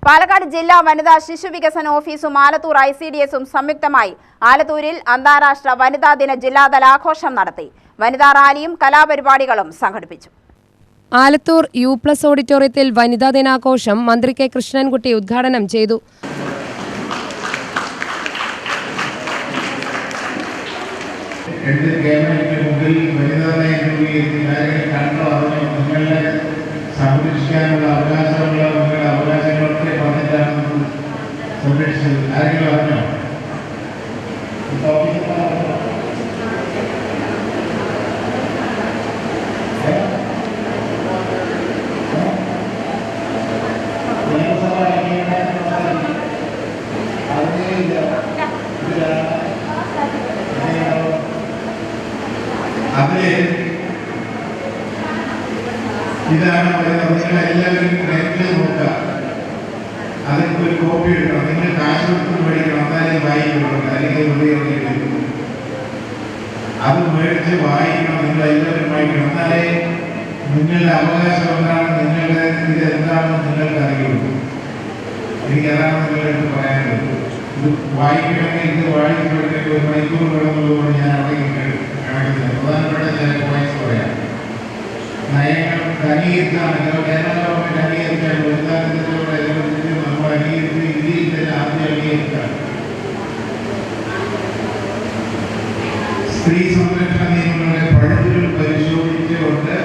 പാലക്കാട് ജില്ലാ വനിതാ ശിശു വികസന ഓഫീസും ആലത്തൂർ ICDSഉം സംയുക്തമായി ആലത്തൂരിൽ അന്താരാഷ്ട്ര വനിതാ ദിന ജില്ലാതല ആഘോഷം നടത്തി. വനിതാ റാലിയും കലാപരിപാടികളും സംഘടിപ്പിച്ചു. ആലത്തൂർ U+ ഓഡിറ്റോറിയത്തിൽ വനിതാ ദിനാഘോഷം മന്ത്രി K. കൃഷ്ണൻകുട്ടി ഉദ്ഘാടനം ചെയ്തു. സംരക്ഷിക്കാനുള്ള അവകാശങ്ങളൊക്കെ പറഞ്ഞിട്ടാണ് സംരക്ഷിച്ചത്. ആരെങ്കിലും അറിഞ്ഞോ? ഇതാണ് നിങ്ങൾ എല്ലാവരും നേരത്തെ നോക്കുക. അതിന് ഒരു കോപ്പി എടുക്കണം. നിങ്ങൾ കാശ് കൊടുത്ത് മേടിക്കണം. എന്നാലേ വായിക്കണം. അല്ലെങ്കിൽ അത് മേടിച്ച് വായിക്കണം. നിങ്ങൾ എല്ലാവരും വായിക്കണം. എന്നാലേ നിങ്ങളുടെ അവകാശം എന്താണ്, നിങ്ങളുടെ ഇത് എന്താണെന്ന് നിങ്ങൾക്ക് അറിയുള്ളൂ. എനിക്ക് അതാണ് നിങ്ങളടുത്ത് പറയാനുള്ളത്. ഇത് വായിക്കണമെങ്കിൽ ഇത് വായിക്കണമെങ്കിൽ 1 മണിക്കൂർ വേണമെന്നുള്ളതുകൊണ്ട് ഞാൻ അവിടെ കണക്കുന്നത്. പ്രധാനപ്പെട്ട ചില പോയിന്റ്സ് പറയാം. നയങ്ങൾ അംഗീകരിച്ചാണ് കേരള ഗവൺമെന്റ് അംഗീകരിച്ചാണ്. ഉദ്ഘാടനത്തിലൂടെ നമ്മൾ അംഗീകരിച്ച് ഇന്ത്യയിൽ തന്നെ ആദ്യം അംഗീകരിച്ചാണ് സ്ത്രീ സംരക്ഷണ നിയമങ്ങളുടെ പഴുതുകൾ പരിശോധിച്ചുകൊണ്ട്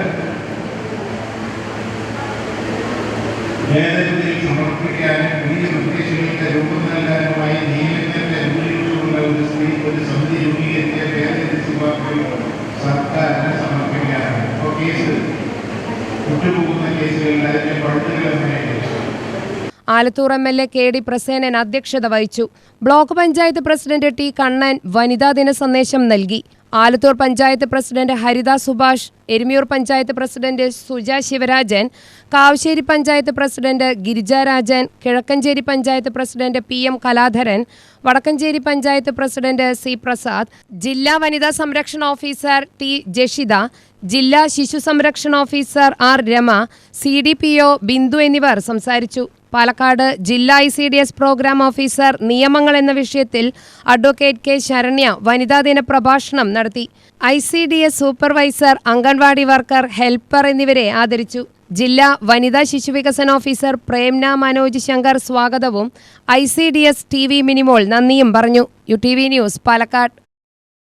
ഭേദഗതി സമർപ്പിക്കാനും പുതിയ നിർദ്ദേശങ്ങൾക്ക് രൂപം നൽകാനുമായി നിയമത്തിന്റെ മുന്നിലുള്ള ഒരു സമിതി രൂപീകരിച്ച ഭേദഗതി ശുപാർശകൾ സർക്കാരിന് സമർപ്പിക്കാനാണ്. ഇപ്പോൾ കേസ് ആലത്തൂർ MLA KD പ്രസേനൻ അധ്യക്ഷത വഹിച്ചു. Block panchayat president T. Kannan വനിതാ ദിന സന്ദേശം നൽകി. Alathur panchayat president Haritha Subhash, Erimayur panchayat president Suja Sivarajan, Kavassery panchayat president Girija Rajan, Kizhakkanchery panchayat president PM Kaladharan, Vadakkanchery panchayat president C. Prasad, ജില്ലാ വനിതാ സംരക്ഷണ ഓഫീസർ T. ജഷിത, ജില്ലാ ശിശു സംരക്ഷണ officer R. Rama, CDPO Bindu എന്നിവർ സംസാരിച്ചു. പാലക്കാട് ജില്ലാ ICDS പ്രോഗ്രാം ഓഫീസർ നിയമങ്ങൾ എന്ന വിഷയത്തിൽ അഡ്വക്കേറ്റ് K. ശരണ്യ വനിതാ ദിന പ്രഭാഷണം നടത്തി. ICDS supervisor, anganwadi worker, helper എന്നിവരെ ആദരിച്ചു. ജില്ലാ വനിതാ ശിശുവികസന ഓഫീസർ പ്രേംന മനോജ് ശങ്കർ സ്വാഗതവും ICDS TV മിനിമോൾ നന്ദിയും പറഞ്ഞു. UTV news Palakkad.